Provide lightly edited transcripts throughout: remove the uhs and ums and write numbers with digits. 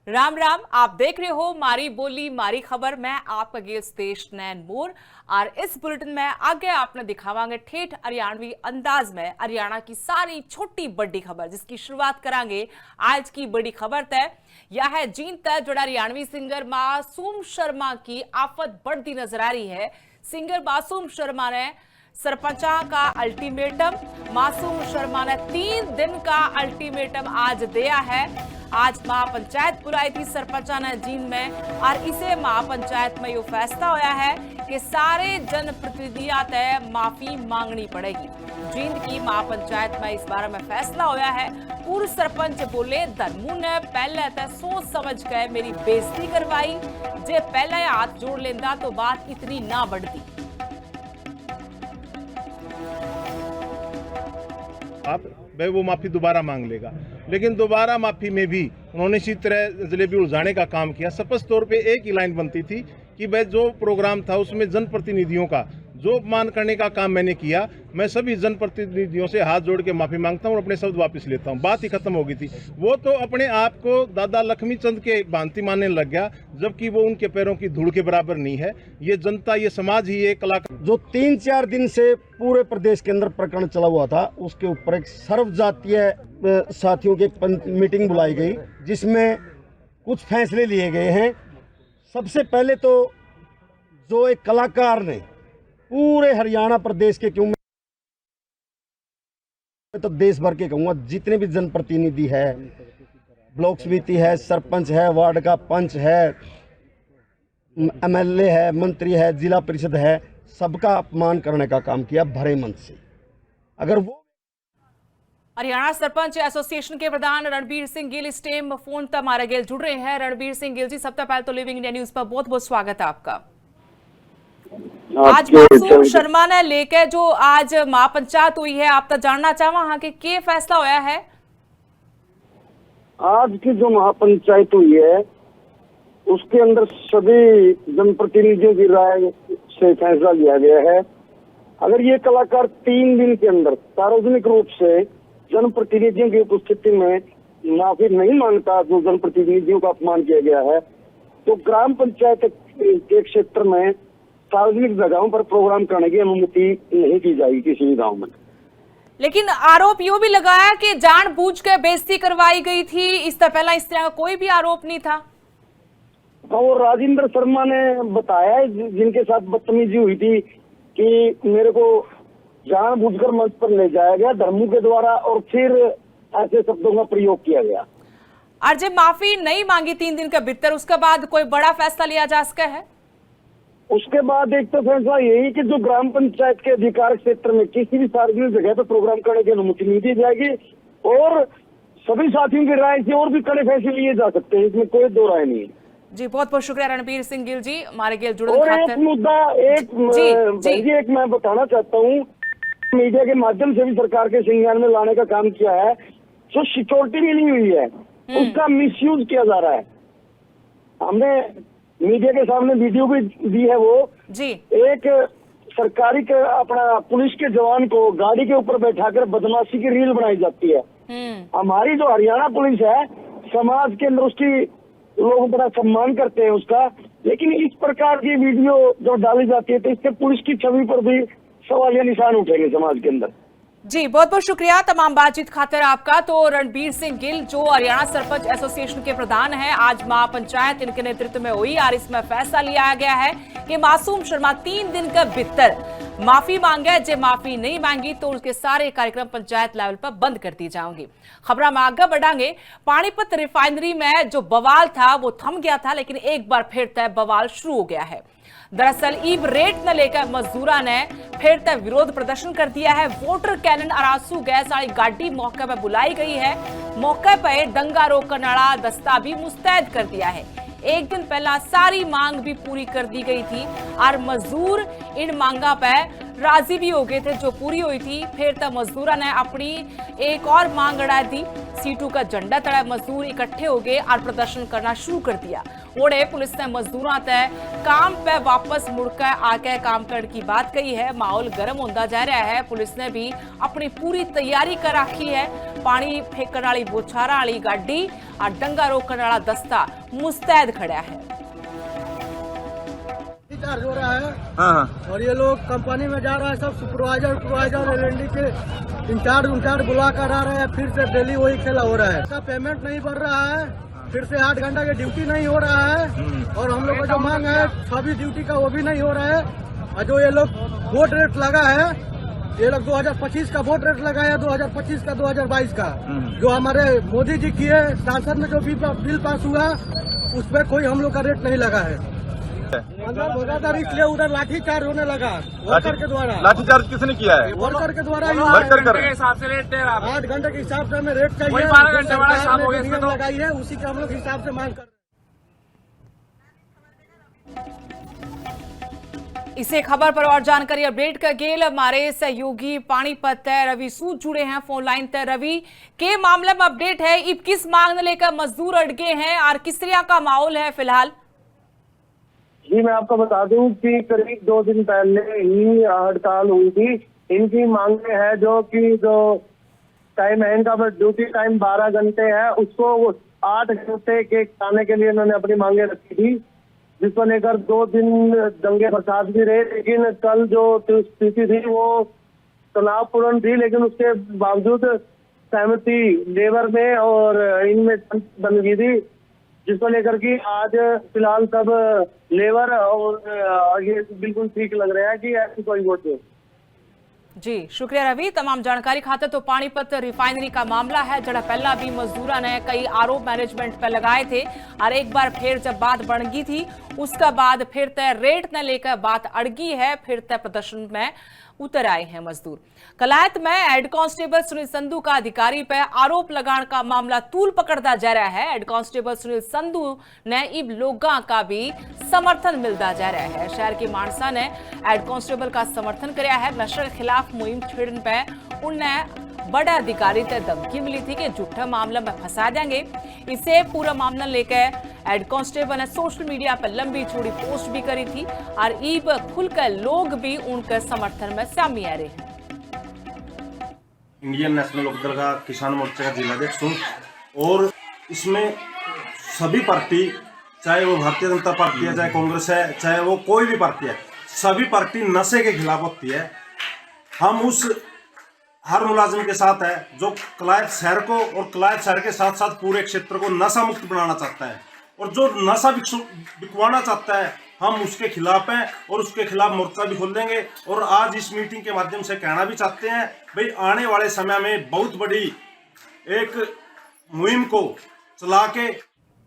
राम राम। आप देख रहे हो मारी बोली मारी खबर। मैं आपका गेस्ट देश नैन मोर और इस बुलेटिन में आगे आपने दिखावांगे ठेठ हरियाणवी अंदाज में हरियाणा की सारी छोटी बड़ी खबर, जिसकी शुरुआत करांगे आज की बड़ी खबर तय। यह है जींद तय जोड़ा हरियाणवी सिंगर मासूम शर्मा की आफत बढ़ती नजर आ रही है। सिंगर मासूम शर्मा ने सरपंचा का अल्टीमेटम, मासूम शर्मा ने 3 दिन का अल्टीमेटम आज दिया है। आज महापंचायत बुलाई थी सरपंचा ने जींद में और इसे महापंचायत में यह फैसला होया है कि सारे जनप्रतिनिधियों तय माफी मांगनी पड़ेगी। जींद की महापंचायत में इस बारे में फैसला होया है। पूर्व सरपंच बोले धर्मू ने पहले तय सोच समझ के मेरी बेइज्जती करवाई, जे पहले हाथ जोड़ लेंदा तो बात इतनी ना बढ़ती। आप भाई वो माफी दोबारा मांग लेगा, लेकिन दोबारा माफी में भी उन्होंने इसी तरह जलेबी उलझाने का काम किया। स्पष्ट तौर पे एक ही लाइन बनती थी कि भाई जो प्रोग्राम था उसमें जनप्रतिनिधियों का जो अपमान करने का काम मैंने किया, मैं सभी जनप्रतिनिधियों से हाथ जोड़ के माफी मांगता हूं और अपने शब्द वापस लेता हूं। बात ही खत्म हो गई थी। वो तो अपने आप को दादा लक्ष्मी चंद के भांति मानने लग गया, जबकि वो उनके पैरों की धूल के बराबर नहीं है। ये जनता, ये समाज ही एक कलाकार जो 3-4 दिन से पूरे प्रदेश के अंदर प्रकरण चला हुआ था, उसके ऊपर एक सर्वजातीय साथियों की मीटिंग बुलाई गई, जिसमें कुछ फैसले लिए गए हैं। सबसे पहले तो जो एक कलाकार ने पूरे हरियाणा प्रदेश के, क्यों मैं तो देश भर के कहूँगा, जितने भी जनप्रतिनिधि है, ब्लॉक समिति है, सरपंच है, वार्ड का पंच है, एमएलए है, मंत्री है, जिला परिषद है, सबका अपमान करने का काम किया भरे मन से। अगर वो हरियाणा सरपंच एसोसिएशन के प्रधान रणबीर सिंह गिल इस टाइम फोन तक हमारे गिल जुड़ रहे हैं। रणबीर सिंह गिल जी, सबसे पहले तो लिविंग इंडिया न्यूज पर बहुत बहुत स्वागत है आपका। आज मासूम शर्मा ने लेके जो आज महापंचायत हुई है, आप तो जानना चाहवा हाँ कि क्या फैसला होया है? आज की जो महापंचायत हुई है उसके अंदर सभी जनप्रतिनिधियों की राय से फैसला लिया गया है। अगर ये कलाकार 3 दिन के अंदर सार्वजनिक रूप से जनप्रतिनिधियों की उपस्थिति में माफी नहीं मांगता, जो जनप्रतिनिधियों का अपमान किया गया है, तो ग्राम पंचायत के क्षेत्र में सार्वजनिक जगहों पर प्रोग्राम करने की अनुमति नहीं दी जाएगी किसी भी गाँव में। लेकिन आरोप यो भी लगाया कि जानबूझ के बेइज्जती करवाई गई थी। इससे पहला इस तरह का कोई भी आरोप नहीं था। और राजेंद्र शर्मा ने बताया, जिनके साथ बदतमीजी हुई थी, कि मेरे को जानबूझकर मंच पर ले जाया गया धर्मू के द्वारा और फिर ऐसे शब्दों का प्रयोग किया गया। और जब माफी नहीं मांगी 3 दिन के भीतर, उसके बाद कोई बड़ा फैसला लिया जा सका है? उसके बाद एक तो फैसला यही कि जो ग्राम पंचायत के अधिकार क्षेत्र में किसी भी सार्वजनिक जगह पर प्रोग्राम करने की अनुमति नहीं दी जाएगी और सभी साथियों की राय से और भी कड़े फैसले लिए जा सकते हैं, इसमें कोई दो राय नहीं है। जी, बहुत बहुत शुक्रिया रणबीर सिंह गिल जी, हमारे गिल जुड़े। और एक मुद्दा एक मैं बताना चाहता हूँ, मीडिया के माध्यम से भी सरकार के संज्ञान में लाने का काम किया है। जो सिक्योरिटी मिली हुई है उसका मिसयूज किया जा रहा है। हमने मीडिया के सामने वीडियो भी दी है। वो जी एक सरकारी के अपना पुलिस के जवान को गाड़ी के ऊपर बैठाकर बदमाशी की रील बनाई जाती है। हमारी जो हरियाणा पुलिस है, समाज के अंदर उसकी लोग बड़ा सम्मान करते हैं उसका, लेकिन इस प्रकार की वीडियो जो डाली जाती है तो इससे पुलिस की छवि पर भी सवालिया निशान उठेंगे समाज के अंदर। जी, बहुत बहुत शुक्रिया तमाम बातचीत खातिर आपका। तो रणबीर सिंह गिल जो हरियाणा सरपंच एसोसिएशन के प्रधान हैं, आज महापंचायत इनके नेतृत्व में हुई और इसमें फैसला लिया गया है कि मासूम शर्मा 3 दिन के भीतर माफी मांगे। जो माफी नहीं मांगी तो उसके सारे कार्यक्रम पंचायत लेवल पर बंद कर दी जाएंगे। खबर में आगे बढ़ांगे। पानीपत रिफाइनरी में जो बवाल था वो थम गया था, लेकिन एक बार फिर तय बवाल शुरू हो गया है। दरअसल ईव रेट न लेकर मजदूरा ने फिर तक विरोध प्रदर्शन कर दिया है। वोटर कैनन अरासू गैस वाली गाड़ी मौके पर बुलाई गई है। मौके पर दंगा रोकने वाला दस्ता भी मुस्तैद कर दिया है। एक दिन पहला सारी मांग भी पूरी कर दी गई थी और मजदूर इन मांगा पर राजी भी हो गए थे जो पूरी हुई थी। फिर तब मजदूरों ने अपनी एक और मांग अड़ा दी। सीटू का झंडा तड़ा मजदूर इकट्ठे हो गए और प्रदर्शन करना शुरू कर दिया। ओड़े पुलिस ने मजदूरों तय काम पे वापस मुड़कर आके काम करने की बात कही है। माहौल गर्म होता जा रहा है। पुलिस ने भी अपनी पूरी तैयारी कर रखी है। पानी फेंकने वाली बोछारा वाली गाड़ी और दंगा रोकने वाला दस्ता मुस्तैद खड़ा है। चार्ज हो रहा है और ये लोग कंपनी में जा रहा है। सब सुपरवाइजर एलएनडी के इंचार्ज बुला कर आ रहे हैं। फिर से डेली वही खेला हो रहा है। इसका पेमेंट नहीं बढ़ रहा है। फिर से 8 घंटा की ड्यूटी नहीं हो रहा है और हम लोग का जो मांग है 26 ड्यूटी का वो भी नहीं हो रहा है। और जो ये लोग वोट रेट लगा है, ये लोग 2025 का वोट रेट लगाया, 2025 का 2022 का जो हमारे मोदी जी किए सांसद में जो बिल पास हुआ उस पर कोई हम लोग का रेट नहीं लगा है। अंदर भगातार इसलिए उधर लाठीचार्ज होने लगा वर्कर के द्वारा। लाठीचार्ज किसने किया है? वर्कर के द्वारा। वर्कर कर रहे हैं। 8 घंटे के हिसाब से हमें रेट चाहिए। 12 घंटे वाला शाम हो गया इसमें तो। लगाई है उसी के हम लोग हिसाब से मांग कर। इसे खबर पर और जानकारी अपडेट का गेल हमारे सहयोगी पानीपत तय रवि सूद जुड़े हैं फोन लाइन तय। रवि, के मामले में अपडेट है? इब किस मांग लेकर मजदूर अटके हैं और किस तरह का माहौल है फिलहाल? जी मैं आपको बता दूं कि करीब 2 दिन पहले ही हड़ताल हुई थी। इनकी मांगे है जो टाइम है इनका, ड्यूटी टाइम 12 घंटे है, उसको 8 घंटे के खाने के लिए इन्होंने अपनी मांगे रखी थी, जिसको लेकर 2 दिन दंगे फसाद भी रहे। लेकिन कल जो स्थिति थी वो तनावपूर्ण थी, लेकिन उसके बावजूद सहमति लेबर में और इनमें बन गई थी, जिसको लेकर कि आज फिलहाल सब लेबर और ये बिल्कुल ठीक लग रहा है कि ऐसी कोई वोट नहीं। जी शुक्रिया रवि, तमाम जानकारी खाते। तो पानीपत रिफाइनरी का मामला है जड़ा पहला भी मजदूरों ने कई आरोप मैनेजमेंट पर लगाए थे और एक बार फिर जब बात बढ़ गई थी उसका बाद फिर तय रेट न लेकर बात अड़गी है। फिर तय प्रदर्शन में उतर आए हैं मजदूर। कलायत में हेड कांस्टेबल सुनील संधू का अधिकारी पर आरोप लगाने का मामला तूल पकड़ता जा रहा है। हेड कांस्टेबल सुनील संधू ने इब लोगों का भी समर्थन मिलता जा रहा है। शहर के मानसा ने हेड कांस्टेबल का समर्थन किया है। नशे के खिलाफ मुहिम छेड़ने पर उन्हें बड़ा अधिकारी तक धमकी मिली थी कि झूठा मामला में फंसा देंगे। इसे पूरा मामला लेकर हेड कांस्टेबल ने सोशल मीडिया पर लंबी चौड़ी पोस्ट भी करी थी और ईब खुलकर लोग भी उनके समर्थन में शामिल आ रहे हैं। इंडियन नेशनल लोकदल का किसान मोर्चा का जिलाध्यक्ष हूँ और इसमें सभी पार्टी, चाहे वो भारतीय जनता पार्टी है, चाहे कांग्रेस है, चाहे वो कोई भी पार्टी है, सभी पार्टी नशे के खिलाफ होती है। हम उस हर मुलाजिम के साथ है जो कलायत शहर को और कलायत शहर के साथ साथ पूरे क्षेत्र को नशा मुक्त बनाना चाहता है और जो नशा बिकवाना चाहता है हम उसके खिलाफ हैं और उसके खिलाफ मोर्चा भी खोल देंगे। और आज इस मीटिंग के माध्यम से कहना भी चाहते हैं भाई आने वाले समय में बहुत बड़ी एक मुहिम को चला के।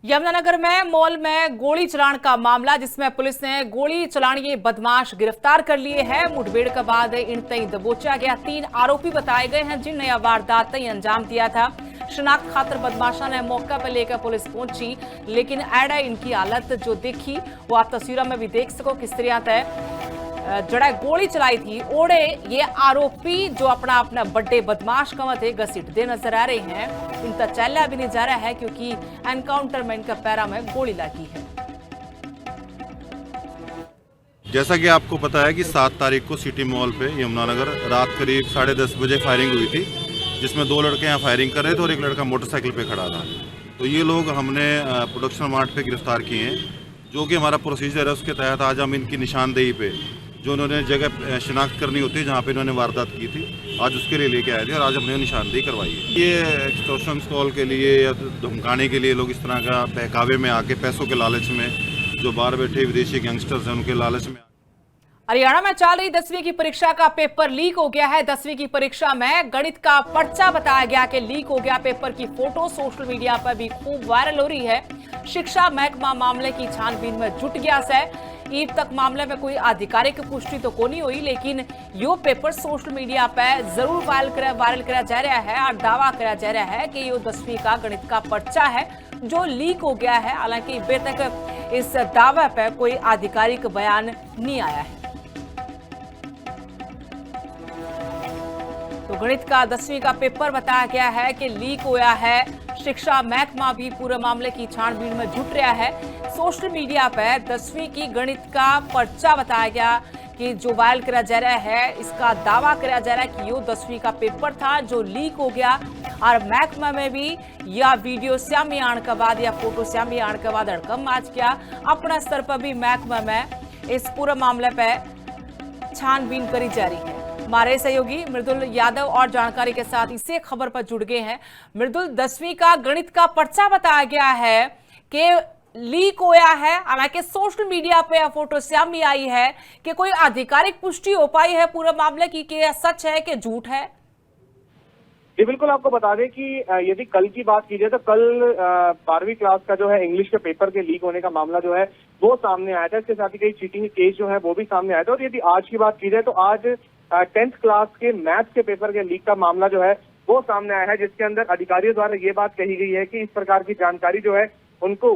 यमुनानगर में मॉल में गोली चलाने का मामला, जिसमें पुलिस ने गोली चलाने बदमाश गिरफ्तार कर लिए हैं। मुठभेड़ के बाद इन तई दबोचा गया। 3 आरोपी बताए गए हैं जिनने यह वारदात तई अंजाम दिया था। शनाख्त खातर बदमाशा ने मौका पर लेकर पुलिस पहुंची, लेकिन एड़ा इनकी हालत जो देखी वो आप तस्वीरों में भी देख सको किस तरह तय जड़ा गोली चलाई थी। ओड़े ये आरोपी जो अपना बड़े बदमाश कमते घसीटते नजर आ रहे हैं। इनका चैला भी नहीं जा रहा है क्योंकि एनकाउंटर में इनका पैरा में गोली लगी है। जैसा कि आपको पता है कि 7 तारीख को सिटी मॉल पे यमुनानगर रात करीब 10:30 बजे फायरिंग हुई थी, जिसमें 2 लड़के यहाँ फायरिंग कर रहे थे और एक लड़का मोटरसाइकिल पे खड़ा था। तो ये लोग हमने प्रोडक्शन मार्ट पे गिरफ्तार किए हैं, जो कि हमारा प्रोसीजर है उसके तहत आज हम इनकी निशानदेही पे जो उन्होंने जगह शिनाख्त करनी होती है जहाँ पे इन्होंने वारदात की थी, आज उसके लिए लेके आए थे और आज हमने निशानदेही करवाई है। ये एक्सटॉर्शन कॉल के लिए या धमकाने के लिए लोग इस तरह का बहकावे में आके पैसों के लालच में जो बाहर बैठे विदेशी गैंगस्टर्स हैं उनके लालच में। हरियाणा में चल रही 10वीं की परीक्षा का पेपर लीक हो गया है। 10वीं की परीक्षा में गणित का पर्चा बताया गया कि लीक हो गया। पेपर की फोटो सोशल मीडिया पर भी खूब वायरल हो रही है। शिक्षा महकमा मामले की छानबीन में जुट गया है। ईद तक मामले में कोई आधिकारिक पुष्टि तो नहीं हुई, लेकिन यो पेपर सोशल मीडिया पर जरूर वायरल किया जा रहा है और दावा किया जा रहा है कि यो 10वीं का गणित का पर्चा है जो लीक हो गया है। हालांकि अभी तक इस दावे पर कोई आधिकारिक बयान नहीं आया है। गणित का 10वीं का पेपर बताया गया है कि लीक होया है। शिक्षा महकमा भी पूरे मामले की छानबीन में जुट रहा है। सोशल मीडिया पर 10वीं की गणित का पर्चा बताया गया कि जो वायरल करा जा रहा है, इसका दावा करा जा रहा है कि यो 10वीं का पेपर था जो लीक हो गया। और महकमा में भी या वीडियो सामने आने के बाद या फोटो सामने आने के बाद हड़कम आज किया। अपना स्तर पर भी महकमा में इस पूरे मामले पर छानबीन करी जा रही है। हमारे सहयोगी मृदुल यादव और जानकारी के साथ इसे खबर पर जुड़ गए हैं। मृदुल, 10वीं का गणित का पर्चा बताया गया है कि लीक होया है। हालांकि सोशल मीडिया पे फोटो सामने आई है कि कोई आधिकारिक पुष्टि हो पाई है पूरे मामले की कि सच है कि झूठ है? जी बिल्कुल, आपको बता दें कि यदि कल की बात की जाए तो कल 12वीं क्लास का जो है इंग्लिश के पेपर के लीक होने का मामला जो है वो सामने आया था। इसके साथ ही कई चीटिंग के केस जो है वो भी सामने आया था। और यदि आज की बात की जाए तो आज 10th क्लास के मैथ्स के पेपर के लीक का मामला जो है वो सामने आया है, जिसके अंदर अधिकारियों द्वारा ये बात कही गई है कि इस प्रकार की जानकारी जो है उनको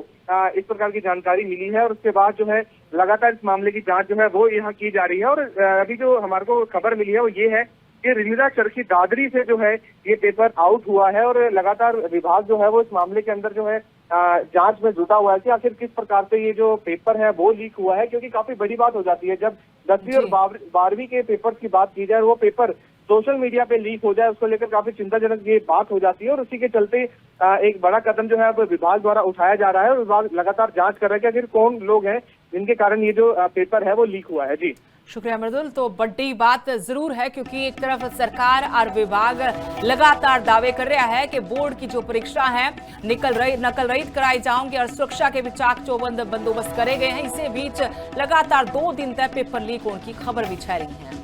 इस प्रकार की जानकारी मिली है और उसके बाद जो है लगातार इस मामले की जांच जो है वो यहाँ की जा रही है। और अभी जो हमारे को खबर मिली है वो ये है कि रिंदा चरखी दादरी से जो है ये पेपर आउट हुआ है और लगातार विभाग जो है वो इस मामले के अंदर जो है जांच में जुटा हुआ है कि आखिर किस प्रकार से ये जो पेपर है वो लीक हुआ है। क्योंकि काफी बड़ी बात हो जाती है जब 10वीं और 12वीं के पेपर की बात की जाए, वो पेपर सोशल मीडिया पे लीक हो जाए, उसको लेकर काफी चिंताजनक ये बात हो जाती है। और उसी के चलते एक बड़ा कदम जो है अब विभाग द्वारा उठाया जा रहा है और विभाग लगातार जांच कर रहा है कि आखिर कौन लोग हैं जिनके कारण ये जो पेपर है वो लीक हुआ है। जी शुक्रिया मृदुल। तो बड़ी बात जरूर है क्योंकि एक तरफ सरकार और विभाग लगातार दावे कर रहा है कि बोर्ड की जो परीक्षा है नकल रहित कराई जाएंगी और सुरक्षा के भी चाक चौबंद बंदोबस्त करे गए हैं। इसी बीच लगातार 2 दिन तक पेपर लीक होने की खबर भी छा रही है।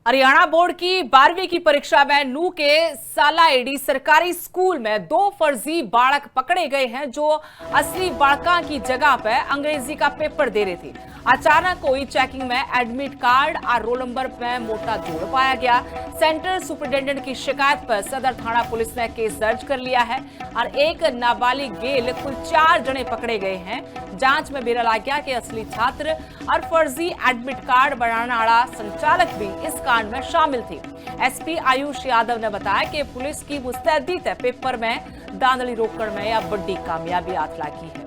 हरियाणा बोर्ड की 12वीं की परीक्षा में नू के सालाएडी सरकारी स्कूल में 2 फर्जी बालक पकड़े गए हैं जो असली बालका की जगह पर अंग्रेजी का पेपर दे रहे थे। अचानक कोई चेकिंग में एडमिट कार्ड और रोल नंबर में मोटा जोड़ पाया गया। सेंट्रल सुपरिटेंडेंट की शिकायत पर सदर थाना पुलिस ने केस दर्ज कर लिया है और एक नाबालिग गेल कुल 4 जने पकड़े गए हैं। जांच में बेरा लग गया कि असली छात्र और फर्जी एडमिट कार्ड बनाने वाला संचालक भी इस कांड में शामिल थे। एसपी आयुष यादव ने बताया कि पुलिस की मुस्तैदी है पेपर में धांधली रोकने में या बड़ी कामयाबी हाथ लगी है।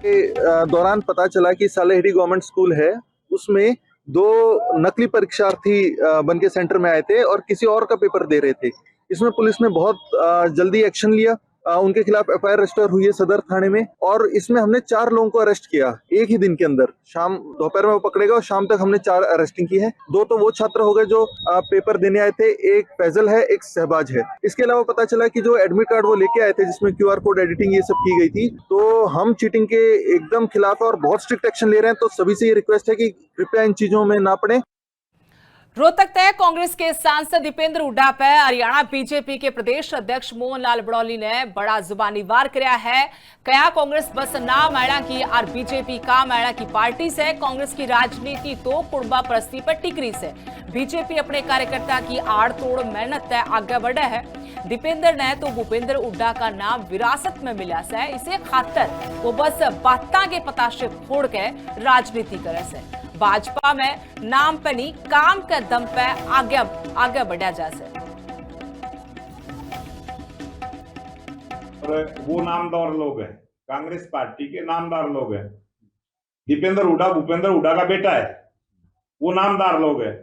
के दौरान पता चला कि सालेहड़ी गवर्नमेंट स्कूल है, उसमें 2 नकली परीक्षार्थी बन के सेंटर में आए थे और किसी और का पेपर दे रहे थे। इसमें पुलिस ने बहुत जल्दी एक्शन लिया। उनके खिलाफ एफआईआर रजिस्टर हुई है सदर थाने में और इसमें हमने 4 लोगों को अरेस्ट किया एक ही दिन के अंदर। शाम दोपहर में वो पकड़े गए और शाम तक हमने 4 अरेस्टिंग की है। 2 तो वो छात्र हो गए जो पेपर देने आए थे, एक फैजल है, एक सहबाज है। इसके अलावा पता चला कि जो एडमिट कार्ड वो लेके आए थे जिसमें QR कोड एडिटिंग ये सब की गई थी, तो हम चीटिंग के एकदम खिलाफ है और बहुत स्ट्रिक्ट एक्शन ले रहे हैं। तो सभी से ये रिक्वेस्ट है कि कृपया इन चीजों में ना पड़े। रोहतक तय कांग्रेस के सांसद दीपेंद्र हुड्डा पर हरियाणा बीजेपी के प्रदेश अध्यक्ष मोहन लाल बड़ौली ने बड़ा जुबानी वार किया है। कया कांग्रेस बस नाम आड़ा की और बीजेपी काम आड़ा की पार्टी से कांग्रेस की राजनीति तो कुड़बा परस्ती पर टिकरी से बीजेपी अपने कार्यकर्ता की आड़ तोड़ मेहनत है आगे बढ़े है। दीपेंद्र ने तो भूपेंद्र हुड्डा का नाम विरासत में मिला से, इसे खातर वो बस बाता के पताशे फोड़ के राजनीति करे से। भाजपा में नाम पे नहीं काम के दम पे आगे बढ़ा जा से। वो नामदार लोग हैं, कांग्रेस पार्टी के नामदार लोग हैं। दीपेंद्र हुड्डा भूपेंद्र हुड्डा का बेटा है, वो नामदार लोग हैं।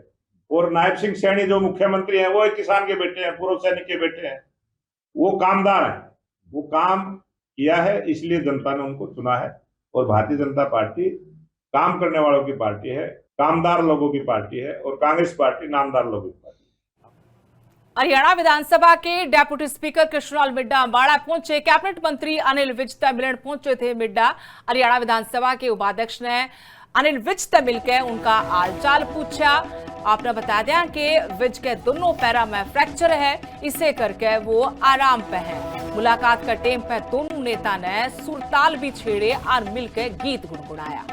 और नायब सिंह सैनी जो मुख्यमंत्री हैं वो एक किसान के बेटे हैं, पूर्व सैनिक के बेटे हैं। वो कामदार हैं, वो काम किया है इसलिए जनता ने उनको चुना है। और भारतीय जनता पार्टी काम करने वालों की पार्टी है, कामदार लोगों की पार्टी है और कांग्रेस पार्टी नामदार लोगों की पार्टी। हरियाणा विधानसभा के डेप्यूटी स्पीकर कृष्णलाल मिड्डा अम्बाड़ा पहुंचे। कैबिनेट मंत्री अनिल विज से मिलने पहुंचे थे मिड्डा। हरियाणा विधानसभा के उपाध्यक्ष ने अनिल विज से मिलकर उनका हालचाल पूछा। आपने बता दिया कि विज के दोनों पैरा में फ्रैक्चर है, इसे करके वो आराम पे है। मुलाकात का टाइम पे दोनों नेता ने सुरताल भी छेड़े और मिलकर गीत गुनगुनाया।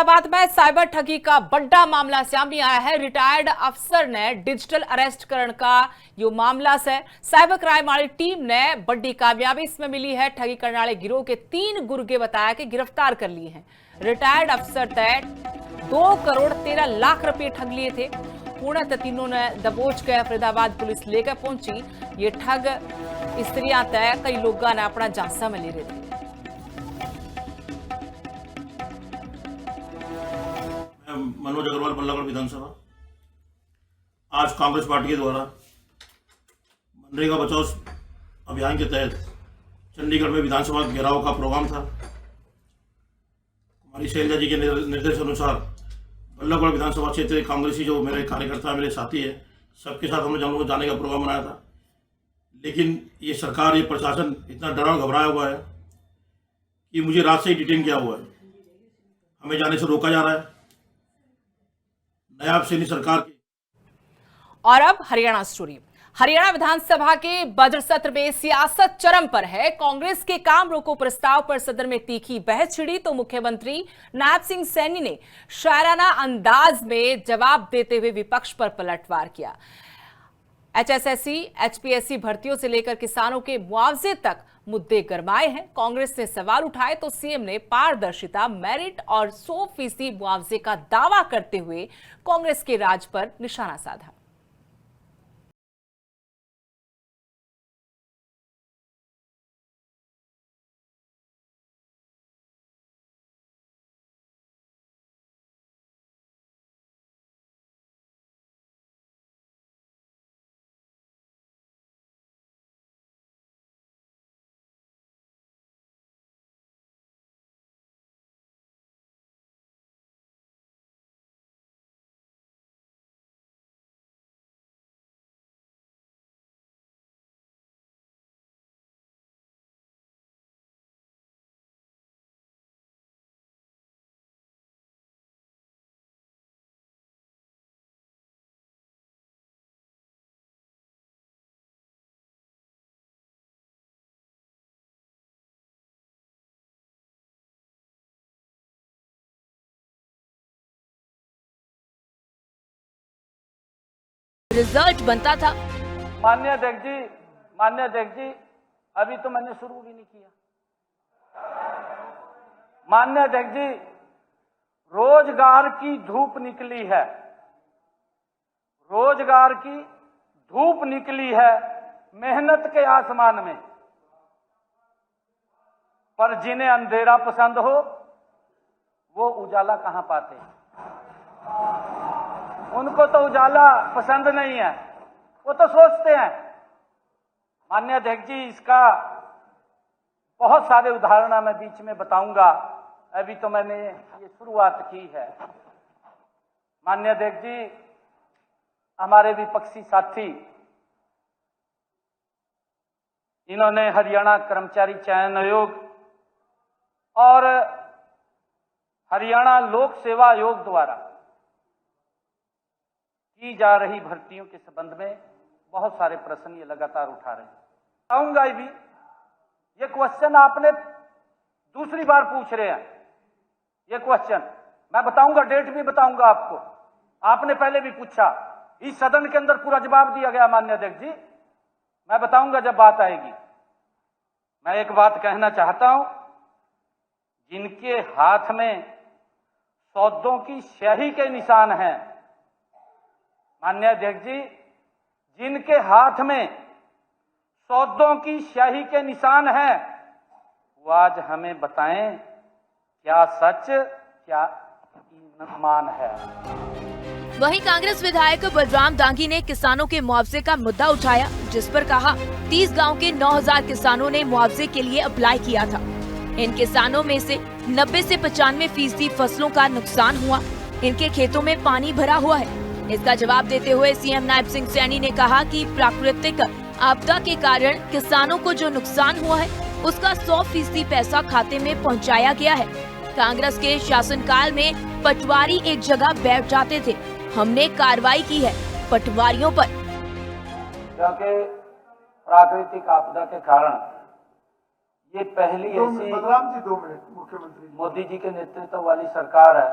फरीदाबाद में साइबर ठगी का बड़ा मामला सामने आया है। रिटायर्ड अफसर ने डिजिटल अरेस्ट करण का यो मामला से साइबर क्राइम वाली टीम ने बड़ी कामयाबी इसमें मिली है। ठगी करने वाले गिरोह के 3 गुर्गे बताया कि गिरफ्तार कर लिए हैं। रिटायर्ड अफसर तय 2 करोड़ 13 लाख रुपए ठग लिए थे। पूर्ण तीनों ने दबोच के फरीदाबाद पुलिस लेकर पहुंची। ये ठग स्त्रियां तय कई लोगों ने अपना झांसा में ले रहे थे। मनोज अग्रवाल बल्लागढ़ विधानसभा। आज कांग्रेस पार्टी के द्वारा मनरेगा बचाओ अभियान के तहत चंडीगढ़ में विधानसभा घेराव का प्रोग्राम था। हमारी शैलजा जी के निर्देश अनुसार बल्लागढ़ विधानसभा क्षेत्र कांग्रेसी जो मेरे कार्यकर्ता मेरे साथी है सबके साथ हम लोग जाने का प्रोग्राम बनाया था। लेकिन ये सरकार ये प्रशासन इतना डरा घबराया हुआ है कि मुझे रात से ही डिटेन किया हुआ है। हमें जाने से रोका जा रहा है नायब सैनी सरकार की। और अब हरियाणा स्टोरी। हरियाणा विधानसभा के बजट सत्र में सियासत चरम पर है। कांग्रेस के काम रोको प्रस्ताव पर सदन में तीखी बहस छिड़ी तो मुख्यमंत्री नायब सिंह सैनी ने शायराना अंदाज में जवाब देते हुए विपक्ष पर पलटवार किया। एचएसएससी एचपीएससी भर्तियों से लेकर किसानों के मुआवजे तक मुद्दे गरमाए हैं। कांग्रेस ने सवाल उठाए तो सीएम ने पारदर्शिता, मेरिट और 100% मुआवजे का दावा करते हुए कांग्रेस के राज पर निशाना साधा। रिजल्ट बनता था। माननीय अध्यक्ष जी अभी तो मैंने शुरू भी नहीं किया। माननीय अध्यक्ष जी, रोजगार की धूप निकली है, रोजगार की धूप निकली है मेहनत के आसमान में, पर जिन्हें अंधेरा पसंद हो वो उजाला कहां पाते हैं। उनको तो उजाला पसंद नहीं है, वो तो सोचते हैं। माननीय अध्यक्ष जी, इसका बहुत सारे उदाहरण मैं बीच में बताऊंगा, अभी तो मैंने ये शुरुआत की है। माननीय अध्यक्ष जी, हमारे विपक्षी साथी इन्होंने हरियाणा कर्मचारी चयन आयोग और हरियाणा लोक सेवा आयोग द्वारा की जा रही भर्तियों के संबंध में बहुत सारे प्रश्न ये लगातार उठा रहे हैं। बताऊंगा भी, ये क्वेश्चन आपने दूसरी बार पूछ रहे हैं। ये क्वेश्चन मैं बताऊंगा, डेट भी बताऊंगा आपको। आपने पहले भी पूछा, इस सदन के अंदर पूरा जवाब दिया गया। माननीय अध्यक्ष जी, मैं बताऊंगा जब बात आएगी। मैं एक बात कहना चाहता हूं, जिनके हाथ में सौदों की स्याही के निशान हैं, माननीय अध्यक्ष जी, जिनके हाथ में सौदों की स्याही के निशान हैं, वो आज हमें बताएं क्या सच क्या ईमान है। वहीं कांग्रेस विधायक बलराम दांगी ने किसानों के मुआवजे का मुद्दा उठाया, जिस पर कहा 30 गांव के 9000 किसानों ने मुआवजे के लिए अप्लाई किया था। इन किसानों में से 90 से 95% फसलों का नुकसान हुआ। इनके खेतों में पानी भरा हुआ है। इसका जवाब देते हुए सीएम नायब सिंह सैनी ने कहा कि प्राकृतिक आपदा के कारण किसानों को जो नुकसान हुआ है उसका 100% पैसा खाते में पहुंचाया गया है। कांग्रेस के शासनकाल में पटवारी एक जगह बैठ जाते थे, हमने कार्रवाई की है पटवारियों पर। क्योंकि प्राकृतिक आपदा के कारण ये पहली ऐसी, 2 मिनट, मुख्यमंत्री मोदी जी के नेतृत्व वाली सरकार है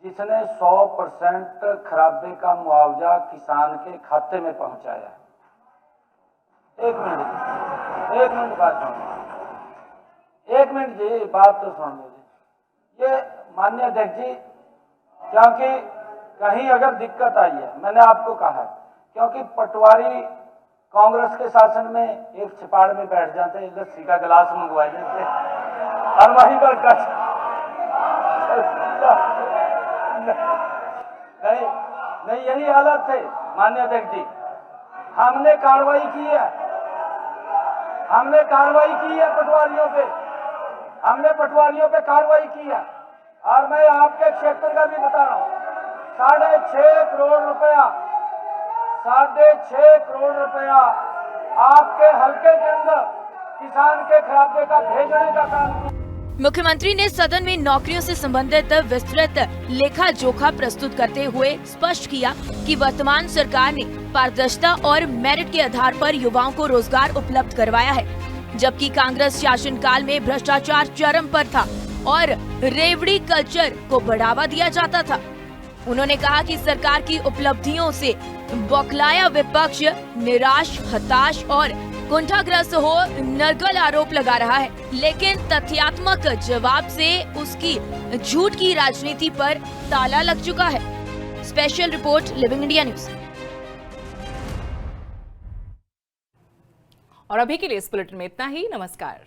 जिसने 100% खराबे का मुआवजा किसान के खाते में पहुंचाया। एक मिनट बात सुन, एक मिनट जी, बात तो सुन लीजिए। ये माननीय अध्यक्ष जी, क्योंकि कहीं अगर दिक्कत आई है, मैंने आपको कहा है, क्योंकि पटवारी कांग्रेस के शासन में एक छिपाड़ में बैठ जाते, लस्सी का गिलास मंगवा देते और वहीं पर नहीं, यही हालत थे माननीय अध्यक्ष जी। हमने कार्रवाई की है, पटवारियों पे, हमने पटवारियों पे कार्रवाई की है। और मैं आपके क्षेत्र का भी बता रहा हूँ, 6.5 करोड़ रुपया, 6.5 करोड़ रुपया आपके हल्के के अंदर किसान के खराबे का भेजने का काम किया। मुख्यमंत्री ने सदन में नौकरियों से संबंधित विस्तृत लेखा जोखा प्रस्तुत करते हुए स्पष्ट किया कि वर्तमान सरकार ने पारदर्शिता और मेरिट के आधार पर युवाओं को रोजगार उपलब्ध करवाया है, जबकि कांग्रेस शासनकाल में भ्रष्टाचार चरम पर था और रेवड़ी कल्चर को बढ़ावा दिया जाता था। उन्होंने कहा कि सरकार की उपलब्धियों से बौखलाया विपक्ष निराश, हताश और कुंठाग्रस्त हो नर्गल आरोप लगा रहा है, लेकिन तथ्यात्मक जवाब से उसकी झूठ की राजनीति पर ताला लग चुका है। Special report, living India news. और अभी के लिए इस बुलेटिन में इतना ही। नमस्कार।